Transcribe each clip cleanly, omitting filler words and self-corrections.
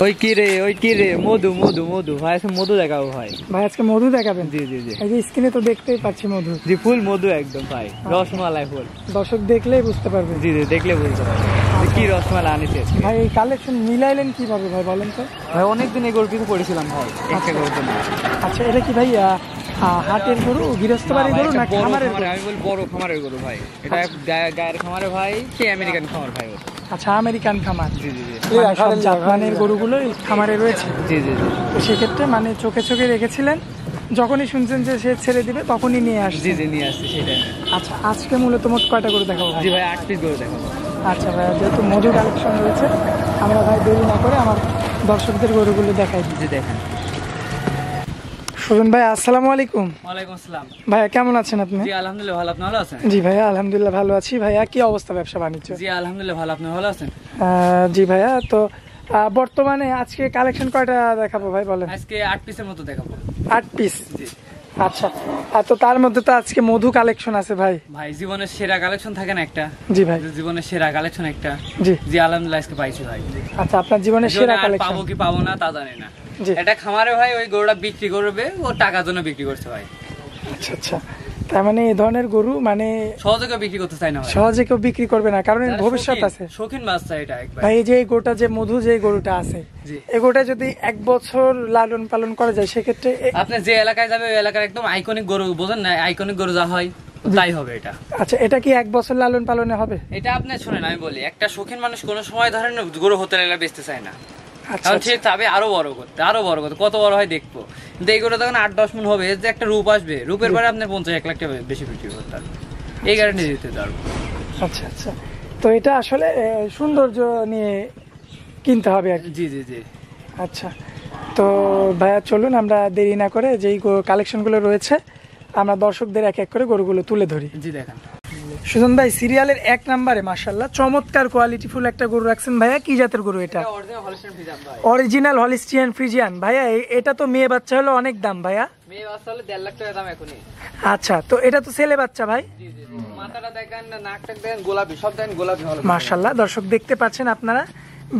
ওই কি রে মধু মধু মধু ভাই আজকে মধু দেখাবো ভাই আজকে মধু দেখাবেন? জি জি জি এই যে স্ক্রিনে তো দেখতেই পাচ্ছি মধু। জি ফুল মধু একদম ভাই, রসমালাই ফুল। দর্শক দেখলেই বুঝতে পারবে। জি জি দেখলে বুঝতে পারবে কি রসমালাই আনিছে ভাই। এই কালেকশন মিলাইলেন কিভাবে ভাই বলেন তো? ভাই অনেকদিন এগুলোর পিছু পড়েছিলাম ভাই, একটা গরুর জন্য। আচ্ছা এটা কি ভাই হাটের গরু, গৃহস্থ বাড়ির গরু না খামারের গরু? আমি বলি বড় খামারের গরু ভাই, এটা গায়ের খামারে ভাই, কি আমেরিকান খামার ভাই। আচ্ছা আমেরিকান খামার। জি জি জি সব জাপানের গরুগুলো এই খামারে রয়েছে। জি জি জি তো সেক্ষেত্রে মানে চোখে চোখে রেখেছিলেন, যখনই শুনছেন যে সে ছেড়ে দিবে তখনই নিয়ে আসছে? জি জি নিয়ে আসছি সেটাই। আচ্ছা আজকে মূলত মোট কয়টা গরু দেখাবো? জি ভাই 8 পিস গরু দেখাবো। আচ্ছা ভাই, যেহেতু মধু কালেকশন রয়েছে আমরা ভাই দেরি না করে আমার দর্শকদের গরুগুলো দেখাই দিই। জি দেখেন। সুজন ভাই আসসালামু আলাইকুম। ওয়ালাইকুম আসসালাম। ভাইয়া কেমন আছেন আপনি? জি আলহামদুলিল্লাহ ভালো, আপনি ভালো আছেন? জি ভাইয়া আলহামদুলিল্লাহ ভালো আছি। ভাইয়া কি অবস্থা ব্যবসা বাণিজ্য? জি আলহামদুলিল্লাহ ভালো, আপনি ভালো আছেন? জি ভাইয়া, তো বর্তমানে আজকে কালেকশন কয়টা দেখাবো ভাই বলেন? আজকে 8 পিসের মতো দেখাবো। 8 পিস? জি। আচ্ছা, তো তার মধ্যে তো আজকে মধু কালেকশন আছে ভাই। ভাই জীবনের সেরা কালেকশন থাকে না একটা? জি ভাই জীবনের সেরা কালেকশন একটা। জি জি আলহামদুলিল্লাহ আজকে পাইছি ভাই। আচ্ছা আপনার জীবনের সেরা কালেকশন পাবো কি পাবো না তা জানি না। জি। এটা খামারে ভাই ওই গরুটা বিক্রি করবে, ও টাকার জন্য বিক্রি করছে ভাই। আচ্ছা আচ্ছা, তার মানে এই ধরনের গরু মানে সহজে কেউ বিক্রি করতে চায় না ভাই। সহজে কেউ বিক্রি করবে না, কারণ এর ভবিষ্যৎ আছে। শৌখিন বাচ্চা এটা একবার। ভাই এই যে এই গরুটা যে মধু যে গরুটা আছে, এই গরুটা যদি 1 বছর লালন পালন করা যায় সেক্ষেত্রে আপনি যে এলাকায় যাবে ওই এলাকার একদম আইকনিক গরু, বোঝেন না, আইকনিক গরু যা হয় তাই হবে এটা। আচ্ছা এটা কি 1 বছর লালন পালনে হবে? এটা আপনি শুনেন আমি বলি, একটা শৌখিন মানুষ কোনো সময় ধরেন গরু হতে লাগলে বেচতে চায় না। আচ্ছা কারণ সে চাবে আরো বড় করতে, আরো বড় করতে, কত বড় হয় দেখবো। কিন্তু এইগুলো তখন 8-10 মণ হবে, যে একটা রূপ আসবে, রূপের পরে আপনার 50-1 লাখ টাকা বেশি বিক্রি করতে পারবে, এই গ্যারান্টি দিতে পারবো। আচ্ছা আচ্ছা, তো এটা আসলে সৌন্দর্য নিয়ে কিনতে হবে আর কি। জি জি জি। আচ্ছা তো ভাইয়া চলুন আমরা দেরি না করে যেই কালেকশনগুলো রয়েছে আমরা দর্শকদের এক এক করে গরুগুলো তুলে ধরি। জি দেখেন। সুজন ভাই সিরিয়ালের 1 নম্বরে মাশাআল্লাহ চমৎকার কোয়ালিটি ফুল একটা গরু রাখছেন ভাইয়া। কি জাতের গরু এটা? Original Holstein Friesian. ভাইয়া এটা তো মেয়ে বাচ্চা হলো অনেক দাম ভাইয়া। মেয়ে বাচ্চা হলে 1.5 লাখ টাকা দাম এখনই। আচ্ছা তো এটা তো ছেলে বাচ্চা ভাই? জি জি জি। মাথাটা দেখেন, নাকটা দেখেন, গোলাপি, সব দেখেন গোলাপি হলো মাশাআল্লাহ। দর্শক দেখতে পাচ্ছেন আপনারা,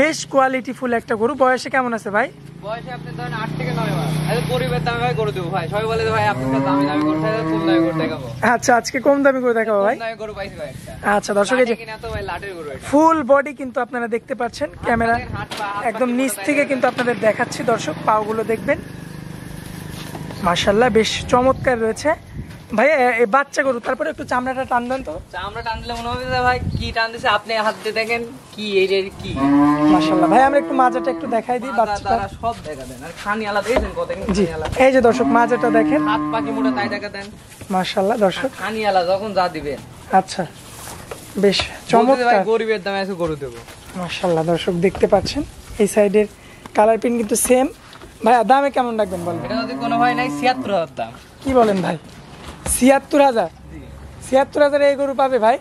বেশ কোয়ালিটি ফুল একটা গরু। বয়সে কেমন আছে ভাই? বয়সে আপনি ধরেন 8 থেকে 9 মাস। এই গরিবের দামে ভাই গরু দেব ভাই। সবাই বলে ভাই আপনি তো দামি দামি করতে কম দামি করে দেখাবো। আচ্ছা আজকে কম দামি করে দেখাবো ভাই। কম দামি গরু পাইছি ভাই একটা। আচ্ছা দর্শক এই যে কিনা তো ভাই লাটের গরু এটা। ফুল বডি কিন্তু আপনারা দেখতে পাচ্ছেন, ক্যামেরা একদম নিচ থেকে কিন্তু আপনাদের দেখাচ্ছি। দর্শক পাগুলো দেখবেন, মাশাআল্লাহ বেশ চমৎকার রয়েছে ভাইয়া। এই বাচ্চা গরু, তারপরে একটু চামড়াটা টান দেন তো। চামড়া টান দিলে মনে হবে যে ভাই কি টান দিছে, আপনি হাত দিয়ে দেখেন কি এই যে কি। মাশাআল্লাহ ভাই আমরা একটু মাজাটা একটু দেখাই দিই। বাচ্চাটা সব দেখা দেন, আর খানি আলাদা দেখেন কত জি। এই যে দর্শক মাজাটা দেখেন, হাত পাকি মোটা তাই দেখা দেন। মাশাআল্লাহ দর্শক খানি আলাদা যখন যা দিবেন। আচ্ছা বেশ চমৎকার। ভাই গরিবের দামে এসে গরু দেব। মাশাআল্লাহ দর্শক দেখতে পাচ্ছেন এই সাইডের কালার প্রিন্ট কিন্তু সেম। ভাইয়া দামে কেমন রাখবেন বলেন? এটা যদি কোনো ভাই নাই ৭৬,০০০ দাম। কি বলেন ভাই? ৭৬,০০০? ৭৬,০০০ এই গরু পাবে ভাই?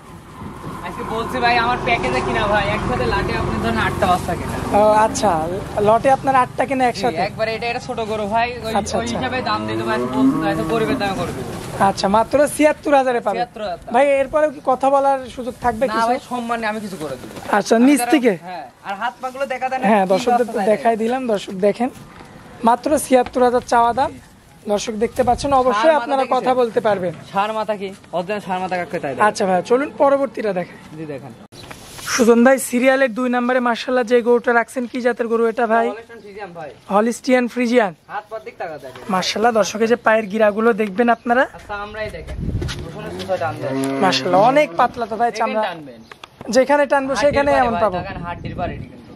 আজকে বলছি ভাই আমার প্যাকেজে কিনা ভাই, একসাথে লাটে আপনি ধরেন 8টা বাচ্চা কিনা। ও আচ্ছা, লটে আপনার 8টা কিনা একসাথে? একবারে এটা ছোট গরু ভাই, ওই আচ্ছা, ওই হিসাবে দাম দিতে ভাই বলছি গরিবের দামে করে দেব। আচ্ছা মাত্র ৭৬,০০০ পাবে ৭৬,০০০ ভাই। এরপরেও কি কথা বলার সুযোগ থাকবে না কিছু? ভাই সম্মানে আমি কিছু করে দেব। আচ্ছা নিচ থেকে? হ্যাঁ, আর হাত পাগুলো দেখা দেন। হ্যাঁ দর্শকদের দেখাই দিলাম। দর্শক দেখেন মাত্র ৭৬,০০০ চাওয়া দাম। দর্শক দেখতে পাচ্ছেন, অবশ্যই আপনারা কথা বলতে পারবেন। সার মাথা কি অরিজিনাল সার মাথা কাকে তাই। আচ্ছা ভাই চলুন পরবর্তীটা দেখেন। জি দেখেন। সুজন ভাই সিরিয়ালের 2 নম্বরে মাশাআল্লাহ যে গরুটা রাখছেন, কি জাতের গরু এটা ভাই? Holstein Friesian. হাত পা দিক টাকা দেখেন মাশাআল্লাহ। দর্শকের যে পায়ের গিরাগুলো দেখবেন আপনারা, আচ্ছা আমরাই দেখেন ওখানে সুতা টান দেন। মাশাআল্লাহ অনেক পাতলা তো ভাই চামড়া, যেখানে টানবো সেখানে এমন পাবো। দেখেন হাড়ির পারে কিন্তু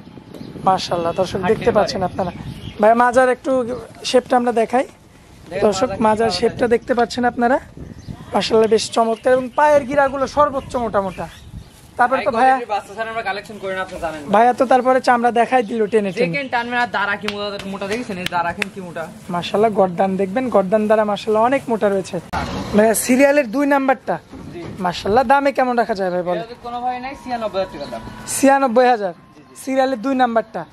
মাশাআল্লাহ দর্শক দেখতে পাচ্ছেন আপনারা। ভাই মাজার একটু শেপটা আমরা দেখাই। দর্শক মাজার শেপটা দেখতে পাচ্ছেন আপনারা, মাশাআল্লাহ বেশ চমৎকার। এবং পায়ের গিরাগুলো সর্বোচ্চ মোটা মোটা। তারপরে তো ভাইয়া বাচ্চা ছাড়া আমরা কালেকশন করি না, আপনি জানেন ভাইয়া তো তারপরে চামড়া দেখাই দিল টেনে টেনে। দেখেন টানবেন, আর দাঁড়া কি মোটা মোটা দেখেছেন, এই দাঁড়া কি মোটা। মাশাআল্লাহ গর্দান দেখবেন, গর্দান দ্বারা মাশাআল্লাহ অনেক মোটা রয়েছে ভাইয়া। সিরিয়ালের 2 নাম্বারটা মাশাআল্লাহ দামে কেমন রাখা যায় ভাই বলেন? কোনো ভাই নাই ৯৬,০০০ টাকা দাম। ৯৬,০০০ সিরিয়ালের 2 নাম্বারটা।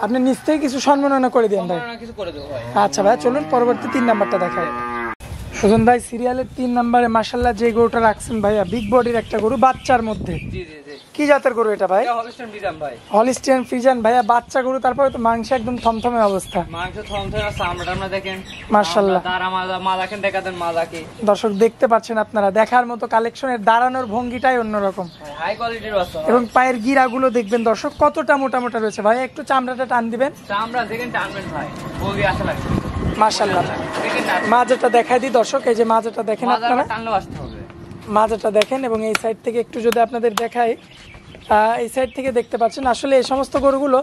আপনি নিচ থেকে কিছু সম্মাননা করে দেন ভাই। কিছু করে দেব ভাই। আচ্ছা ভাই চলুন পরবর্তী 3 নাম্বারটা দেখাই। সুজন ভাই সিরিয়ালের 3 নম্বরে মাশাআল্লাহ যে গরুটা রাখছেন ভাইয়া, বিগ বডির একটা গরু বাচ্চার মধ্যে। জি জি জি। কি কি জাতের গরু এটা ভাই? এটা হলস্টাইন ফ্রিজিয়ান ভাই। হলিস্টিয়ান ফ্রিজিয়ান ভাইয়া, বাচ্চা গরু, তারপরে তো মাংস একদম থমথমে অবস্থা। মাংস থমথমে, চামড়া দেখেন মাশাআল্লাহ। তারা মা দেখেন, দেখা দেন মাজা কি। দর্শক দেখতে পাচ্ছেন আপনারা, দেখার মতো কালেকশনের, দাঁড়ানোর ভঙ্গিটাই অন্যরকম হাই কোয়ালিটির বাচ্চা। এবং পায়ের গিরাগুলো দেখবেন দর্শক কতটা মোটা মোটা রয়েছে ভাই, একটু চামড়াটা টান দিবেন। চামড়া দেখেন টানবেন ভাই, বগি আসা লাগবে। মাশাআল্লাহ। দেখেন মাজাটা দেখাই দিই দর্শক, এই যে মাজাটা দেখেন আপনারা, টানলেও আসতে হবে। মাজাটা দেখেন। এবং এই সাইড থেকে একটু যদি আপনাদের দেখাই, এই সাইড থেকে দেখতে পাচ্ছেন আসলে এই সমস্ত গরুগুলো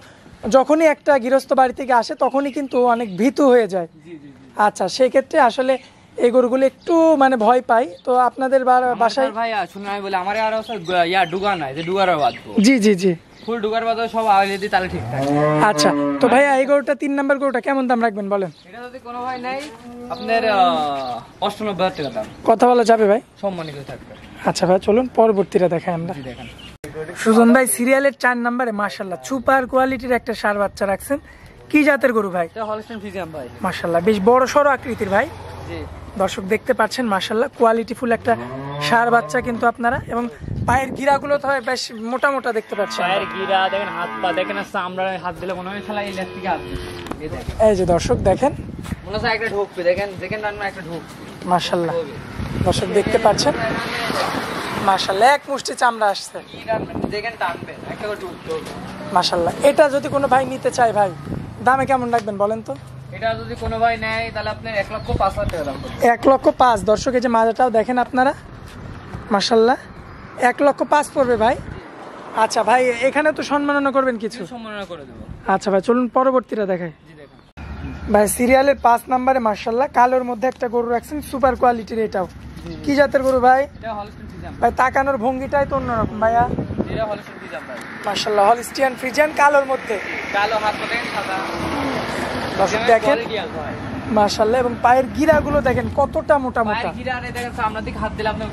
যখনই একটা গৃহস্থ বাড়ি থেকে আসে তখনই কিন্তু অনেক ভীতু হয়ে যায়। আচ্ছা, সেই ক্ষেত্রে আসলে এই গরুগুলো একটু মানে ভয় পাই। তো আপনাদের বাসায় ভাই শুনুন, আমি বলি আমার আর ডুগা নাই, যে ডুগার বাঁধবো। জি জি জি, ফুল ডুগার বাঁধবো, সব আওয়াজ দিই তাহলে ঠিক থাকে। আচ্ছা। তো ভাইয়া এই গরুটা 3 নাম্বার গরুটা কেমন দাম রাখবেন বলেন? এটা যদি কোনো ভাই নাই, আপনার 98,000 টাকা দাম। কথা বলা যাবে ভাই? সম্মানিত থাকবে। আচ্ছা ভাই, চলুন পরবর্তীটা দেখাই আমরা। দেখেন সুজন ভাই সিরিয়ালের 4 নম্বরে মাশাআল্লাহ সুপার কোয়ালিটির একটা ষাঁড় বাচ্চা রাখছেন। কি জাতের গরু ভাই? এটা হলস্টাইন ফ্রিজিয়ান ভাই। মাশাআল্লাহ, বেশ বড় সড়ো আকৃতির ভাই। জি, দর্শক দেখতে পাচ্ছেন মাশাআল্লাহ কোয়ালিটিফুল একটা ষাঁড় বাচ্চা কিন্তু আপনারা। এবং পায়ের গিরাগুলো তো হয় বেশ মোটা মোটা দেখতে পাচ্ছেন। পায়ের গিরা দেখেন, হাত পা দেখেন, চামড়া হাত দিলে মনে হয় খেলা এই লেগ থেকে হাত দিবে। এই দেখেন, এই যে দর্শক দেখেন, মনে হচ্ছে একটা ঢুকবে। দেখেন দেখেন রান্না একটা ঢুকবে। মাশাআল্লাহ দর্শক দেখতে পাচ্ছেন মাশাআল্লাহ, এক মুষ্টি চামড়া আসছে। কি রান্না দেখেন, টানবে একটা করে ঢুকতে হবে। মাশাআল্লাহ। এটা যদি কোনো ভাই নিতে চায় ভাই, দামে কেমন রাখবেন বলেন তো? এটা যদি কোনো ভাই নেয় তাহলে আপনার 1,05,000 টাকা দাম পড়বে। 1,05,000। দর্শক এই যে মাজাটাও দেখেন আপনারা, মাশাআল্লাহ 1,05,000 পড়বে ভাই। আচ্ছা ভাই, এখানে তো সম্মাননা করবেন কিছু? সম্মাননা করে দেবো। আচ্ছা ভাই, চলুন পরবর্তীটা দেখাই। জি দেখেন ভাই সিরিয়ালের 5 নম্বরে মাশাআল্লাহ কালোর মধ্যে একটা গরু রাখছেন, সুপার কোয়ালিটির। এটাও কি জাতের গরু ভাই? এটা হলস্টাইন ফ্রিজিয়ান ভাই তাকানোর ভঙ্গিটাই তো অন্যরকম ভাইয়া। এটা হলস্টাইন ফ্রিজিয়ান ভাই। মাশাআল্লাহ হলিস্টিয়ান ফ্রিজিয়ান কালোর মধ্যে, কালো হাত পা দেখেন, সাদা। দর্শক দেখেন মাশাআল্লাহ। এবং পায়ের গিরাগুলো দেখেন কতটা মোটা মোটা। পায়ের গিরা আরে দেখেন, চামড়া দিকে হাত দিলে আপনি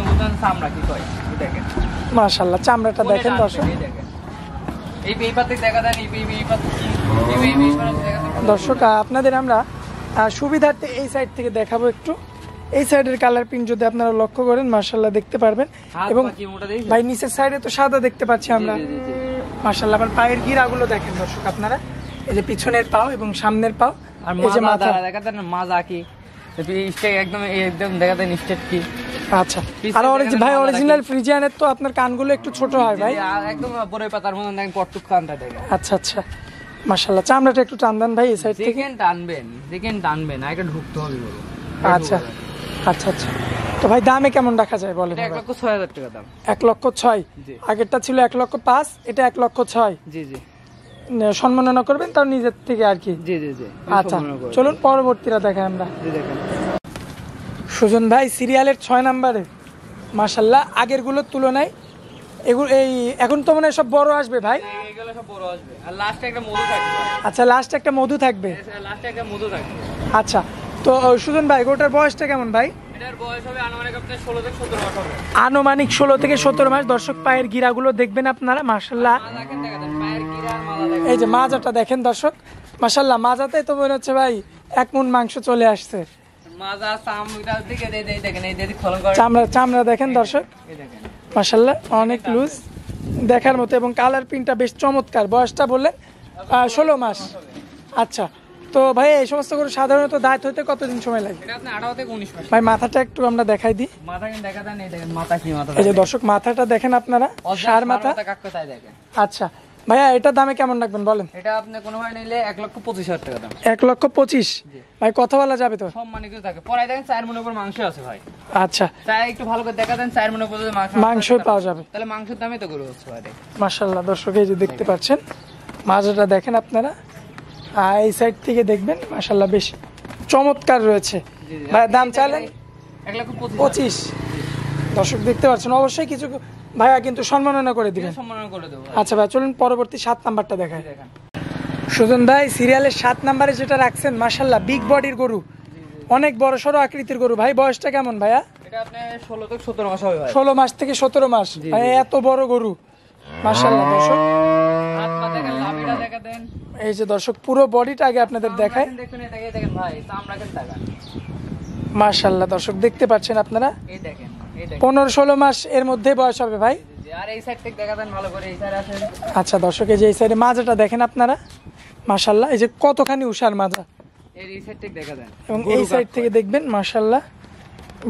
বুঝবেন চামড়া কি কয়। এই দেখেন মাশাআল্লাহ, চামড়াটা দেখেন দর্শক। এই দেখেন, এই পাতে দেখা দেন, এই পাতে কি, এই সরাসরি দেখা দেন। দর্শক আপনাদের আমরা সুবিধার্থে এই সাইড থেকে দেখাবো একটু। এই সাইডের কালার প্রিন্ট যদি আপনারা লক্ষ্য করেন মাশাআল্লাহ দেখতে পারবেন। এবং ভাই নিচের সাইডে তো সাদা দেখতে পাচ্ছি আমরা, মাশাআল্লাহ। আবার পায়ের গিরাগুলো দেখেন দর্শক আপনারা, এই যে পিছনের পাও এবং সামনের পাও, আর এই যে মাথা দেখা দেন মাজা কি, একদম একদম দেখা দেন স্টেট কি। আচ্ছা, আর ভাই অরিজিনাল ফ্রিজিয়ানের তো আপনার কানগুলো একটু ছোট হয় ভাই, একদম বড়ই পাতার মতন দেখেন, কটটুক কানটা দেখেন। আচ্ছা আচ্ছা, মাশাআল্লাহ। চামড়াটা একটু টান দেন ভাই এই সাইড থেকে। দেখেন টানবেন, আগে ঢুকতে হবে। আচ্ছা আচ্ছা আচ্ছা। তো ভাই দামে কেমন রাখা যায় বলেন? 1,06,000 টাকা দাম। 1,06,000। আগেরটা ছিল 1,05,000, এটা 1,06,000। জি জি, সম্মাননা করবেন তার নিজের থেকে আর কি। জি জি জি। আচ্ছা চলুন পরবর্তীটা দেখাই আমরা। জি দেখেন সুজন ভাই সিরিয়ালের 6 নম্বরে মাশাআল্লাহ আগের গুলোর তুলনায় এগুলো এখন তো মনে হয় সব বড় আসবে ভাই। এগুলো সব বড় আসবে, আর লাস্টে একটা মধু থাকবে। আচ্ছা, লাস্টে একটা মধু থাকবে। লাস্টে একটা মধু থাকবে। আচ্ছা, তো সুজন ভাই গোটার বয়সটা কেমন ভাই? এটার বয়স হবে আনুমানিক আপনার 16 থেকে 17 মাস হবে। আনুমানিক 16 থেকে 17 মাস। দর্শক পায়ের গিরাগুলো দেখবেন আপনারা মাশাআল্লাহ, পায়ের গিরা আর মাথা দেখেন। এই যে মাজাটা দেখেন দর্শক মাশাআল্লাহ, মাজাতে তো মনে হচ্ছে ভাই 1 মণ মাংস চলে আসছে। মাজা চামড়া দিকে দেখেন, এই দেখি ফলন করে চামড়া দেখেন দর্শক, এই দেখেন মাশাআল্লাহ অনেক লুজ দেখার মতো। এবং কালার প্রিন্টটা বেশ চমৎকার। বয়সটা বললেন 16 মাস। আচ্ছা, তো ভাই এই সমস্ত গরু সাধারণত দাঁত হইতে কতদিন সময় লাগে? এটা আপনি 18 থেকে 19 মাস। ভাই মাথাটা একটু আমরা দেখাই দিই। মাথা কিন্তু দেখা দেন, এই দেখেন মাথা কি, মাথা এই যে দর্শক মাথাটা দেখেন আপনারা, ষাঁড় মাথা। কাকতায় দেখেন। আচ্ছা ভাইয়া, এটা দামে কেমন রাখবেন বলেন? এটা আপনি কোনো ভাই নিলে 1,25,000 টাকা দাম। 1,25,000। ভাই কথা বলা যাবে তো? সম্মানিত থাকে। পরে দেখেন 4 মণ উপর মাংস আছে ভাই। আচ্ছা, তাই একটু ভালো করে দেখা দেন, 4 মণ উপর মাংসই পাওয়া যাবে, তাহলে মাংসের দামই তো গরু হচ্ছে ভাই। মাশাআল্লাহ। দর্শক এই যে দেখতে পাচ্ছেন মাজাটা দেখেন আপনারা, এই সাইড থেকে দেখবেন মাশাআল্লাহ বেশ চমৎকার রয়েছে। ভাই দাম চাইলেন 1,25,000। দর্শক দেখতে পাচ্ছেন, অবশ্যই কিছু ভাইয়া কিন্তু সম্মাননা করে দিবেন। সম্মান করে দেবো। আচ্ছা ভাই চলুন পরবর্তী 7 নাম্বারটা দেখাই। সুজন ভাই সিরিয়ালের 7 নাম্বারে যেটা রাখছেন মাশাআল্লাহ বিগ বডির গরু, অনেক বড় সড়ো আকৃতির গরু। ভাই বয়সটা কেমন ভাইয়া? এটা আপনি 16 থেকে 17 মাস হবে ভাই। 16 মাস থেকে 17 মাস। ভাই এত বড় গরু মাশাআল্লাহ। দর্শক হাত পা দেখেন, লাভিটা দেখা দেন। এই যে দর্শক পুরো বডিটা আগে আপনাদের দেখায়। দেখুন, এটাকে দেখেন ভাই, চামড়া কেন টাকা। মাশাআল্লাহ দর্শক দেখতে পাচ্ছেন আপনারা, এই দেখেন, এই দেখেন 15-16 মাস এর মধ্যে বয়স হবে ভাই। আর এই সাইড থেকে দেখা দেন ভালো করে, এই সাইড আছে। আচ্ছা দর্শক, এই যে এই সাইডে মাজাটা দেখেন আপনারা, মাশাআল্লাহ, এই যে কতখানি উষার মাজা, এই সাইড থেকে দেখা দেন, এবং এই সাইড থেকে দেখবেন মাশাআল্লাহ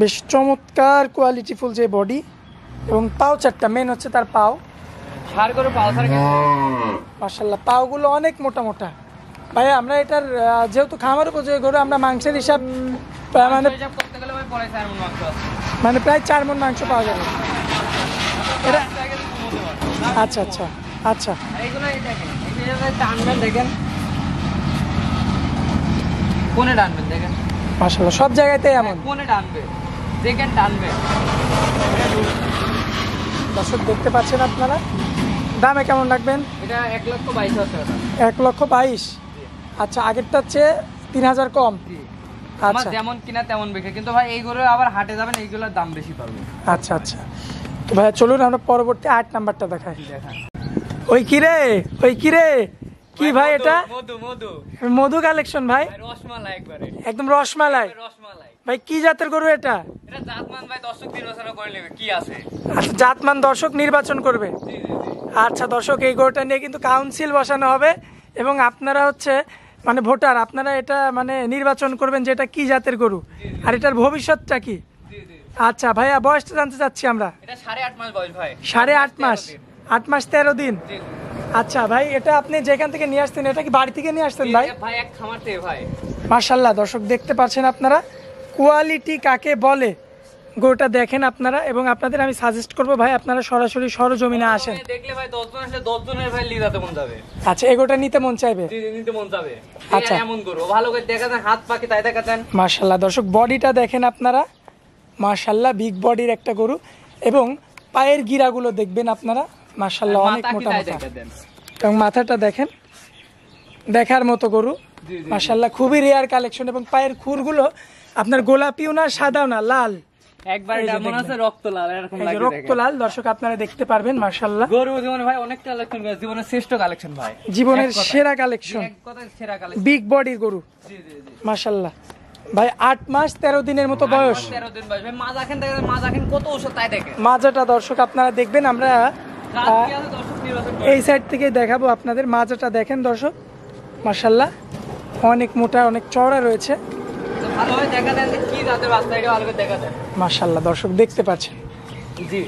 বেশ চমৎকার কোয়ালিটিফুল যে বডি, এবং পাও চারটা, মেন হচ্ছে তার পাও, সার করে পালসার গেছে মাশাআল্লাহ পাওগুলো অনেক মোটা মোটা। ভাইয়া আমরা এটার যেহেতু খামার উপযোগী গরু, আমরা মাংসের হিসাব মানে হিসাব করতে গেলে ভাই পরে 4 মণ মাংস আছে, মানে প্রায় 4 মণ মাংস পাওয়া যাবে এটা। আচ্ছা আচ্ছা আচ্ছা, এইগুলো এই দেখেন, এই যে টানবেন দেখেন, কোনে টানবেন দেখেন, মাশাআল্লাহ সব জায়গাতে এমন। কোনে টানবে দেখেন, টানবে। দর্শক দেখতে পাচ্ছেন আপনারা, দামে কেমন রাখবেন? এটা 1,22,000 টাকা। 1,22,000। আচ্ছা, আগেরটা চেয়ে 3,000 কম। আমার আচ্ছা যেমন কিনা তেমন বিক্রি, কিন্তু ভাই এইগুলো আবার হাটে যাবেন, এইগুলোর দাম বেশি পাবো। আচ্ছা আচ্ছা, তো ভাইয়া চলুন আমরা পরবর্তী 8 নাম্বারটা দেখাই। দেখান। ওই কিরে, ওই কিরে, কি ভাই এটা? মধু মধু মধু কালেকশন ভাই, রসমালাই একবারে, একদম রসমালাই। রসমালাই ভাই কি জাতের গরু এটা? এটা জাতমান ভাই দর্শক নির্বাচন করে নেবে কি আছে। আচ্ছা, জাতমান দর্শক নির্বাচন করবে। জি জি জি। আচ্ছা দর্শক, এই গরুটা নিয়ে কিন্তু কাউন্সিল বসানো হবে, এবং আপনারা হচ্ছে মানে ভোটার, আপনারা এটা মানে নির্বাচন করবেন যে এটা কি জাতের গরু আর এটার ভবিষ্যৎটা কি। জি জি। আচ্ছা ভাইয়া, বয়সটা জানতে চাচ্ছি আমরা। এটা 8.5 মাস বয়স ভাই। 8.5 মাস, 8 মাস 13 দিন। জি জি। আচ্ছা ভাই, এটা আপনি যেখান থেকে নিয়ে আসতেন, এটা কি বাড়ি থেকে নিয়ে আসতেন ভাই? ভাই এক খামার থেকে ভাই। মাশাআল্লাহ দর্শক দেখতে পাচ্ছেন আপনারা, কোয়ালিটি কাকে বলে গরুটা দেখেন আপনারা, এবং আপনাদের আমি সাজেস্ট করবো ভাই আপনারা সরাসরি সরজমিনে আসেন। দেখলে ভাই 10 জন আসলে 10 জনের ভাই লিদাতে মন যাবে। আচ্ছা, এই গরুটা নিতে মন চাইবে। জি জি, নিতে মন যাবে। আচ্ছা। এমন করো ভালো করে দেখা দেন, হাত পাখি তাই দেখা দেন। মাশাআল্লাহ দর্শক, বডিটা দেখেন আপনারা, মাশাআল্লাহ বিগ বডির একটা গরু, এবং পায়ের গিরাগুলো দেখবেন আপনারা, মাশাআল্লাহ অনেক মাথা কি মোটা তাই মোটা, দেখা দেন। এবং মাথাটা দেখেন, দেখার মতো গরু। জি জি। মাশাআল্লাহ খুবই রেয়ার কালেকশন, এবং পায়ের খুরগুলো আপনার গোলাপিও না, সাদাও না, লাল, একবার এই যে এমন আছে রক্ত লাল, এরকম এই যে লাগে রক্ত লাল। দর্শক আপনারা দেখতে পারবেন, মাশাআল্লাহ গরু জীবনে ভাই অনেক কালেকশন করে, জীবনের শ্রেষ্ঠ কালেকশন ভাই, জীবনের এক কথায়। সেরা কালেকশন, এক কথায় সেরা কালেকশন। বিগ বডির গরু। জি জি জি। মাশাআল্লাহ ভাই, 8 মাস 13 দিনের মতো বয়স। 13 দিন বয়স ভাই, মাছ আখেন দেখেন, মাছ আখেন কত ওষুধ তাই দেখেন। মাজাটা দর্শক আপনারা দেখবেন, আমরা রাত কি আছে দর্শক নির্বাচন করে। এই সাইড থেকে দেখাবো আপনাদের। মাজাটা দেখেন দর্শক, মাশাআল্লাহ অনেক মোটা, অনেক চওড়া রয়েছে। তো ভালো হয় দেখা দেন যে কি জাতের বাচ্চা, এটা ভালো করে দেখা দেন। মাশাআল্লাহ দর্শক দেখতে পাচ্ছেন, জি।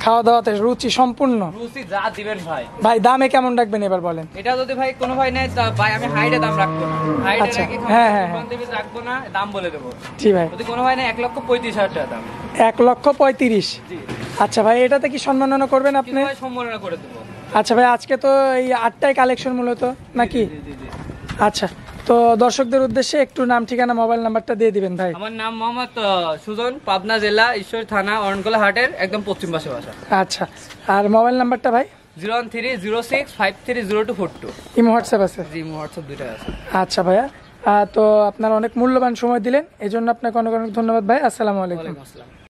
খাওয়া দাওয়াতে রুচি সম্পূর্ণ। রুচি যা দিবেন ভাই। ভাই দামে কেমন রাখবেন এবার বলেন? এটা যদি ভাই কোনো ভাই নেয় তা ভাই আমি হাইডে দাম রাখবো না, হাইডে আচ্ছা, রাখি হ্যাঁ, হ্যাঁ, হ্যাঁ। রাখবো না, দাম বলে দেবো। জি ভাই, যদি কোনো ভাই নেয় 1,35,000 টাকা দাম। 1,35,000। জি। আচ্ছা ভাই, এটাতে কি সম্মাননা করবেন আপনি? কিন্তু ভাই সম্মাননা করে দেবো। আচ্ছা ভাই, আজকে তো এই 8টাই কালেকশন মূলত নাকি? জি জি জি। আচ্ছা, তো দর্শকদের উদ্দেশ্যে একটু নাম ঠিকানা মোবাইল নাম্বারটা দিয়ে দিবেন ভাই। আমার নাম মোহাম্মদ সুজন, পাবনা জেলা ঈশ্বর থানা অরণকোলা হাটের একদম পশ্চিম পাশে বাসা। আচ্ছা, আর মোবাইল নাম্বারটা ভাই? 01306530242। ইমো হোয়াটসঅ্যাপ আছে? জি, হোয়াটসঅ্যাপ দুইটা আছে। আচ্ছা ভাইয়া, তো আপনারা অনেক মূল্যবান সময় দিলেন, এই জন্য আপনাকে অনেক অনেক ধন্যবাদ ভাই। আসসালামু আলাইকুম। ওয়ালাইকুম আসসালাম।